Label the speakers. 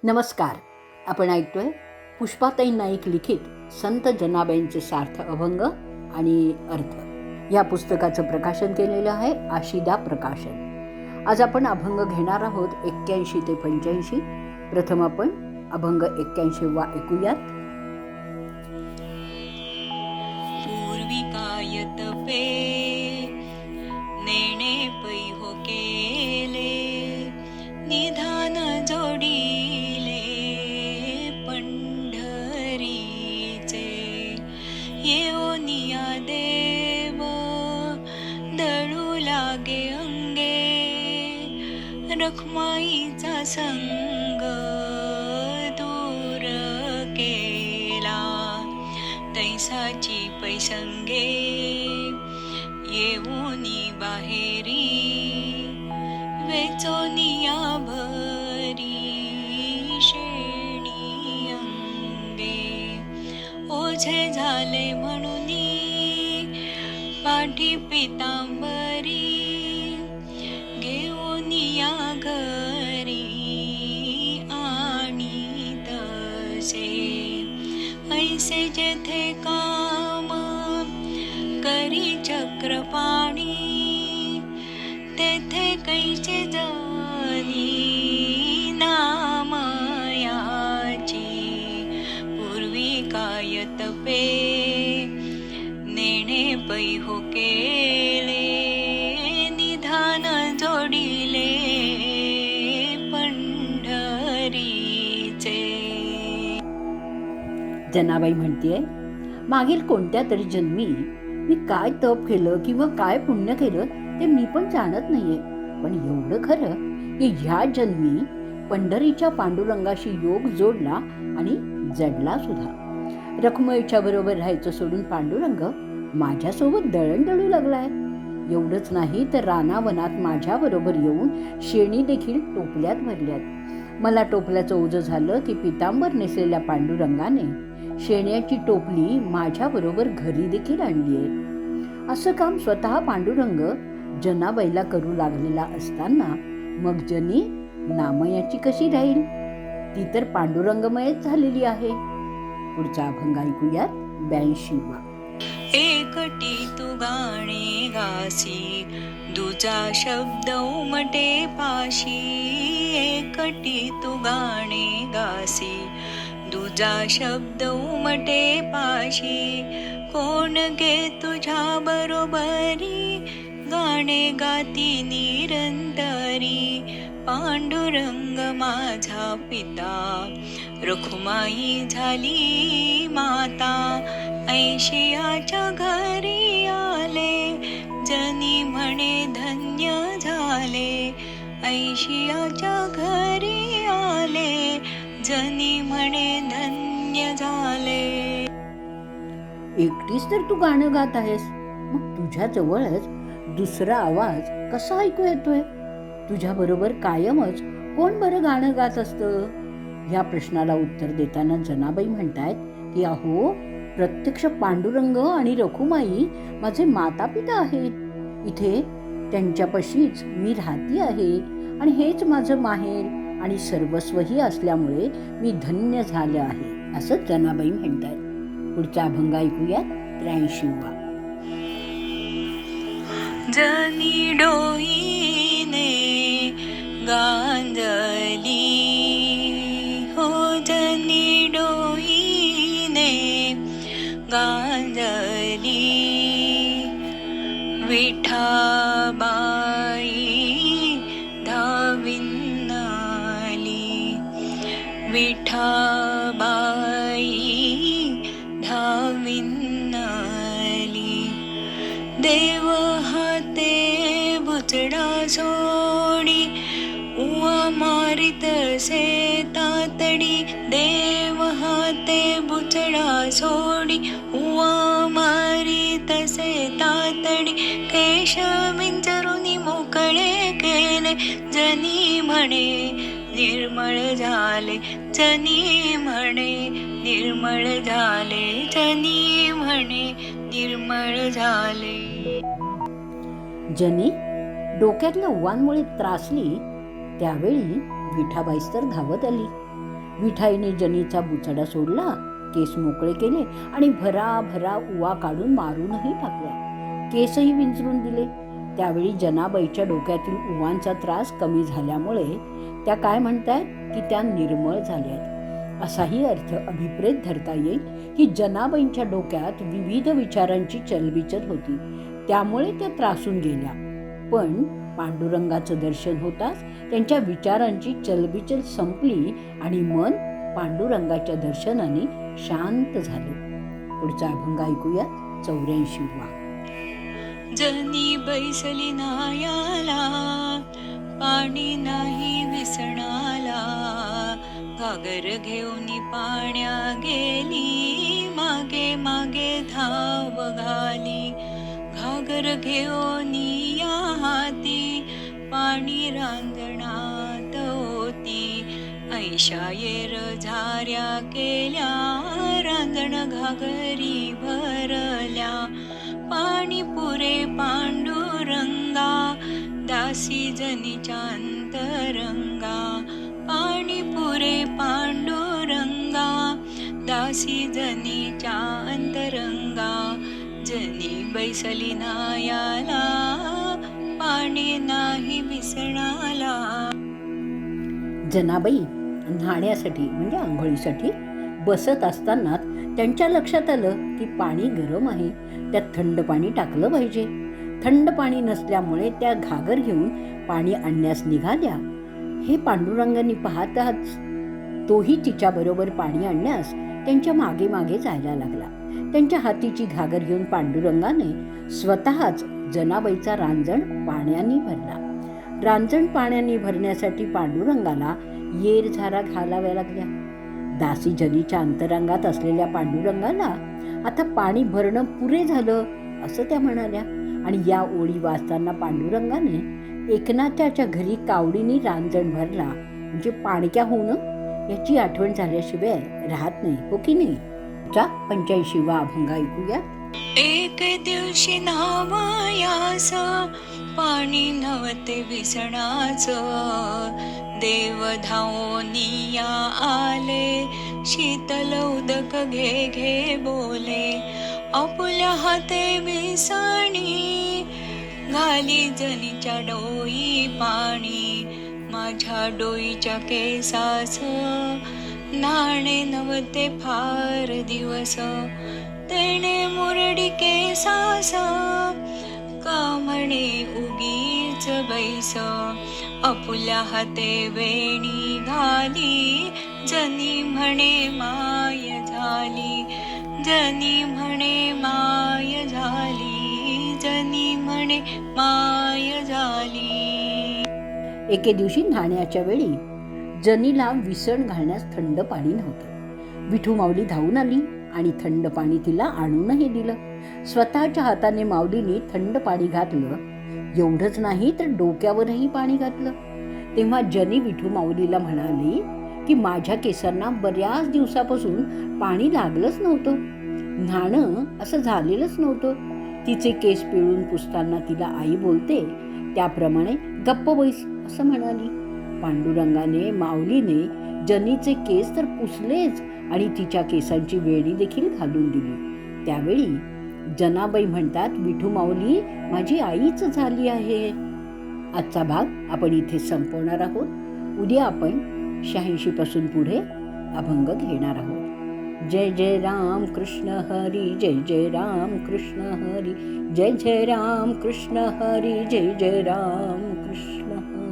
Speaker 1: नमस्कार. आपण ऐकतोय पुष्पाताई नाईक लिखित संत जनाबाईंचे सार्थ अभंग आणि अर्थ या पुस्तकाचं प्रकाशन केलेलं आहे आशिदा प्रकाशन. आज आपण अभंग घेणार आहोत 81 ते 85. प्रथम आपण अभंग 81 ऐकूयात.
Speaker 2: पूर्वी काय तपे नेणे पै हो केले, निधान जोडिले पंढरीचे. येऊनिया देव दळू लागे अंगे, रखमाईचा संग दूर केला. तैसाची पैसंगे येऊनी बाहेरी, वेचोनिया भरी शेणी अंगे. ओझे झाले म्हणूनी पाठी पितांबरी, घेऊनिया घरी आणि तसे. ऐसे जेथे काम करी चक्रपाणी, तेथे कैचे जनी नाम याची. पूर्वी काय तपे नेणे पै हो केले, निधान जोडिले पंढरीचे.
Speaker 1: जनाबाई म्हणतेय, मागील कोणत्या तरी जन्मी मी काय तप केलं किंवा काय पुण्य केलं ते मी पण जाणत नाहीये. पण एवढं खरं की ह्या जन्मी पंढरीच्या पांडुरंगाशी योग जोडला आणि जडला सुद्धा. रखुमाईच्या बरोबर राहायचं सोडून पांडुरंग माझ्यासोबत दळणदळू लागलाय. एवढंच नाही तर रानावनात माझ्या बरोबर येऊन शेणी देखील टोपल्यात भरल्यात. मला टोपल्याचं ओझं झालं की पितांबर नेसलेल्या पांडुरंगाने शेण्याची टोपली माझ्या बरोबर घरी देखील आणली आहे. असं काम स्वतः पांडुरंग जनाबाईला करू लागलेला असताना मग जनी नामयाची कशी राहील? ती तर पांडुरंगमयच झालेली आहे. पुढचा अभंग ऐकूयात 82.
Speaker 2: एकटी तू गाणे गासी, दुजा शब्द उमटे पाशी. एकटी तू गाणे गासी, दुजा शब्द उमटे पाशी. कोण गे तुझ्या बरोबरी, गाणे गाती निरंतरी. पांडुरंग माझा पिता, रखुमाई झाली माता. ऐशियाच्या घरी आले, जनी म्हणे धन्य झाले. ऐशियाच्या घरी आले, जनी म्हणे धन्य झाले.
Speaker 1: एकटीच तर तू गाणं गात आहेस, मग तुझ्या जवळच दुसरा आवाज कसा ऐकू येतोय? तुझ्या बरोबर कायमच कोण बरं गाणं गात असतं? या प्रश्नाला उत्तर देताना जनाबाई म्हणतायत की अहो, प्रत्यक्ष पांडुरंग आणि रखुमाई माझे माता पिता आहेत. इथे त्यांच्यापाशीच मी राहती आहे आणि हेच माझं माहेर आणि सर्वस्वही असल्यामुळे मी धन्य झाले आहे, असं जनाबाई म्हणतायत. पुढचा अभंग ऐकूयात 83.
Speaker 2: जनी डोईने गांजली, हो जनी डोईने गांजली. विठाबाई धाविन आली, विठाबाई धाविन आली. देव हाते बुचडा सोडी, उवा मारित से तातडी. देव हाते बुचडा सोडी, उवा मारित से तातडी. केश विंचरुनी मोकळे केले, जनी म्हणे निर्मळ झाले. जनी म्हणे निर्मळ झाले, जनी म्हणे निर्मळ झाले.
Speaker 1: जनी डोक्यातल्या उवांमुळे त्रासली त्यावेळी विठाबाईस तर धावत आली. विठाईने जनीचा बुचडा सोडला, केस मोकळे केले आणि भराभरा उवा काढून मारूनही टाकल्या. केसही विंचरून दिले. त्यावेळी जनाबाईच्या डोक्यातील उवांचा त्रास कमी झाल्यामुळे त्या काय म्हणतायत की त्या निर्मळ झाल्यात, असाही अर्थ अभिप्रेत धरता येईल की जनाबाईंच्या डोक्यात विविध विचारांची चलबिचल होती, त्यामुळे त्या त्रासून गेल्या. पण पांडुरंगाचं दर्शन होताच त्यांच्या विचारांची चलबिचल संपली आणि मन पांडुरंगाच्या दर्शनाने शांत झालं. पुढचा अभंग ऐकूया, 84वा.
Speaker 2: जनी बैसली नायाला, पाणी नाही विसणाला, घागर घेऊन पाण्या गेली, मागे मागे धाव घाली. घागर घेऊन या हाती, पाणी रांजणात होती. ऐशा येर झाऱ्या केल्या, रांजण घागरी भरल्या. पाणी पुरे पांडुरंगा, दासी जनीच्या अंतरंगा. पाणी पुरे पांडुरंगा, दासी जनीच्या अंतरंगा. जनी बैसली नायाला, पाणी नाही विसणाला.
Speaker 1: जनाबाई न्हाण्यासाठी म्हणजे आंघोळीसाठी बसत असताना त्यांच्या लक्षात आलं की पाणी गरम आहे, त्यात थंड पाणी टाकलं पाहिजे. थंड पाणी नसल्यामुळे त्या घागर घेऊन पाणी आणण्यास निघाल्या. हे पांडुरंगांनी पाहताच तोही तिच्याबरोबर पाणी आणण्यास त्यांच्या मागे मागे जायला लागला. त्यांच्या हातीची घागर घेऊन पांडुरंगाने स्वतःच जनाबाईचा रांजण पाण्याने भरला. रांजण पाण्याने भरण्यासाठी पांडुरंगाला येर झारा घालाव्या लागल्या. दासी जनीच्या अंतरंगात असलेल्या पांडुरंगाला आता पाणी भरणं पुरे झालं असं त्या म्हणाल्या. आणि या ओळी वाचताना पांडुरंगाने एकनाथाच्या घरी कावडीने रांजण भरला म्हणजे पाणक्या होणं याची आठवण झाल्याशिवाय राहत नाही, हो की नाही. 85वा अभंग ऐकूया.
Speaker 2: एक दिवशी नावयास, पाणी नव्हते विसणाच. देव धावनिया आले, शीतल उदक घे घे बोले. आपुल्या हाते विसणी, घाली जनीच्या डोई पाणी. माझ्या डोईच्या केसास, नाणे नव्हते फार दिवस. तेने मुरडी केसास, का म्हणे उगीच बैस. आपुल्या हाते वेणी घाली, जनी म्हणे माय झाली. जनी म्हणे माय झाली, जनी म्हणे माय झाली.
Speaker 1: एके दिवशी न्हाण्याच्या वेळी जनीला विसण घालण्यास थंड पाणी नव्हतं. विठू माऊली धावून आली आणि थंड पाणी तिला आणूनही दिलं. स्वतःच्या हाताने माऊलीने थंड पाणी घातलं. एवढंच नाही तर डोक्यावरही पाणी घातलं. तेव्हा जनी विठू माऊलीला म्हणाली की माझ्या केसांना बऱ्याच दिवसापासून पाणी लागलंच नव्हतं, न्हाणं असं झालेलंच नव्हतं. तिचे केस पिळून पुसताना तिला आई बोलते त्याप्रमाणे गप्प बैस असं म्हणाली. पांडुरंगाने माऊलीने जनीचे केस तर पुसलेच आणि तिच्या केसांची वेणी देखील घालून दिली. त्यावेळी जनाबाई म्हणतात, विठू माऊली माझी आईच झाली आहे. आजचा भाग आपण इथे संपवणार आहोत. उद्या आपण 86 पासून पुढे अभंग घेणार आहोत. जय जय राम कृष्ण हरी, जय जय राम कृष्ण हरी, जय जय राम कृष्ण हरी, जय जय राम कृष्ण हरी.